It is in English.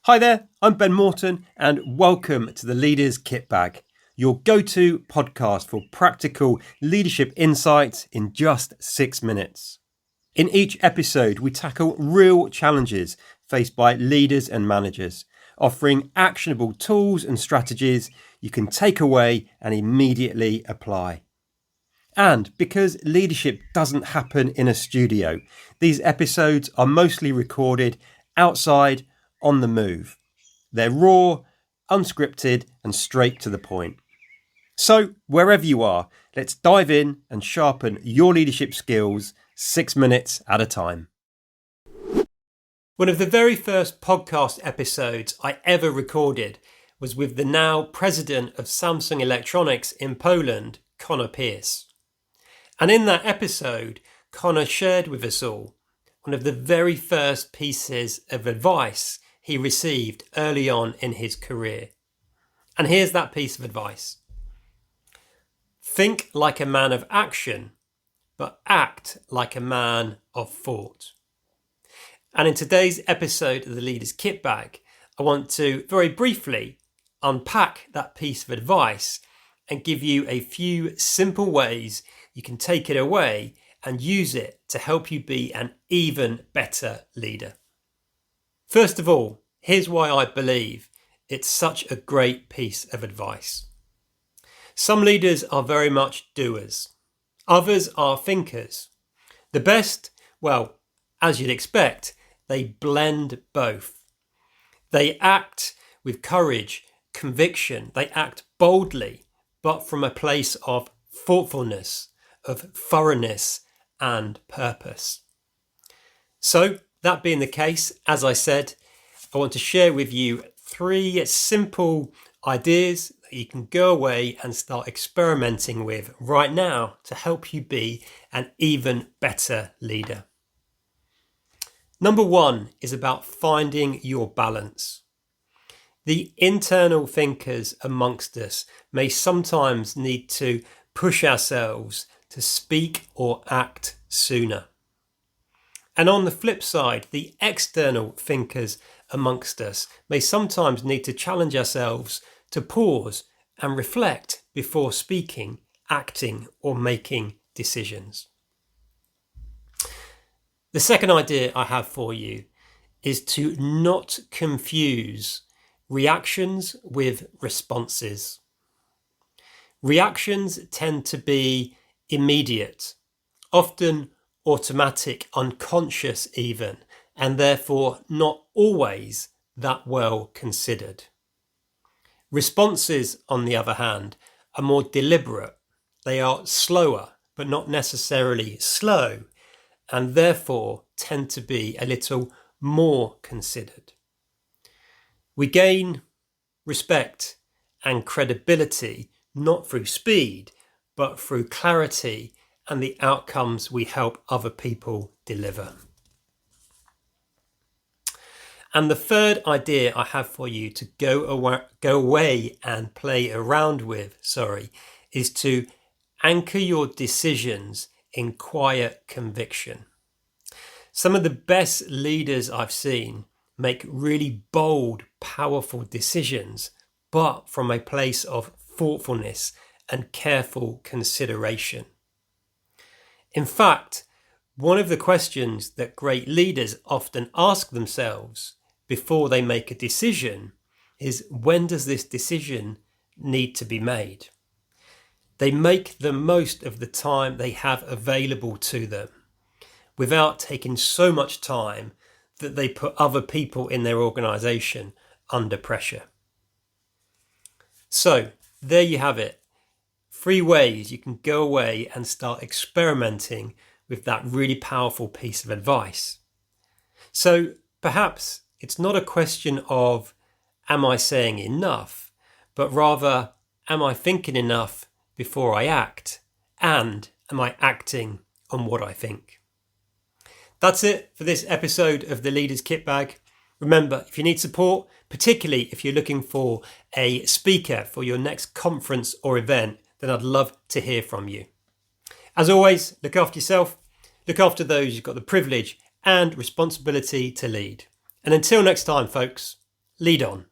Hi there, I'm Ben Morton and welcome to the Leaders Kitbag, your go-to podcast for practical leadership insights in just 6 minutes. In each episode, we tackle real challenges faced by leaders and managers, offering actionable tools and strategies you can take away and immediately apply. And because leadership doesn't happen in a studio, these episodes are mostly recorded outside on the move. They're raw, unscripted, and straight to the point. So, wherever you are, let's dive in and sharpen your leadership skills 6 minutes at a time. One of the very first podcast episodes I ever recorded was with the now president of Samsung Electronics in Poland, Connor Pierce. And in that episode, Connor shared with us all one of the very first pieces of advice he received early on in his career. And here's that piece of advice. Think like a man of action, but act like a man of thought. And in today's episode of the Leaders Kitbag, I want to very briefly unpack that piece of advice and give you a few simple ways you can take it away and use it to help you be an even better leader. First of all, here's why I believe it's such a great piece of advice. Some leaders are very much doers. Others are thinkers. The best, well, as you'd expect, they blend both. They act with courage, conviction. They act boldly, but from a place of thoughtfulness, of thoroughness and purpose. So, that being the case, as I said, I want to share with you 3 simple ideas that you can go away and start experimenting with right now to help you be an even better leader. Number 1 is about finding your balance. The internal thinkers amongst us may sometimes need to push ourselves to speak or act sooner. And on the flip side, the external thinkers amongst us may sometimes need to challenge ourselves to pause and reflect before speaking, acting, or making decisions. The second idea I have for you is to not confuse reactions with responses. Reactions tend to be immediate, often automatic, unconscious even, and therefore not always that well considered. Responses, on the other hand, are more deliberate. They are slower, but not necessarily slow, and therefore tend to be a little more considered. We gain respect and credibility not through speed, but through clarity and the outcomes we help other people deliver. And the third idea I have for you to go away and play around with, is to anchor your decisions in quiet conviction. Some of the best leaders I've seen make really bold, powerful decisions, but from a place of thoughtfulness and careful consideration. In fact, one of the questions that great leaders often ask themselves before they make a decision is, when does this decision need to be made? They make the most of the time they have available to them without taking so much time that they put other people in their organisation under pressure. So, there you have it. 3 ways you can go away and start experimenting with that really powerful piece of advice. So perhaps it's not a question of, am I saying enough? But rather, am I thinking enough before I act? And am I acting on what I think? That's it for this episode of the Leaders Kitbag. Remember, if you need support, particularly if you're looking for a speaker for your next conference or event, then I'd love to hear from you. As always, look after yourself, look after those you've got the privilege and responsibility to lead. And until next time, folks, lead on.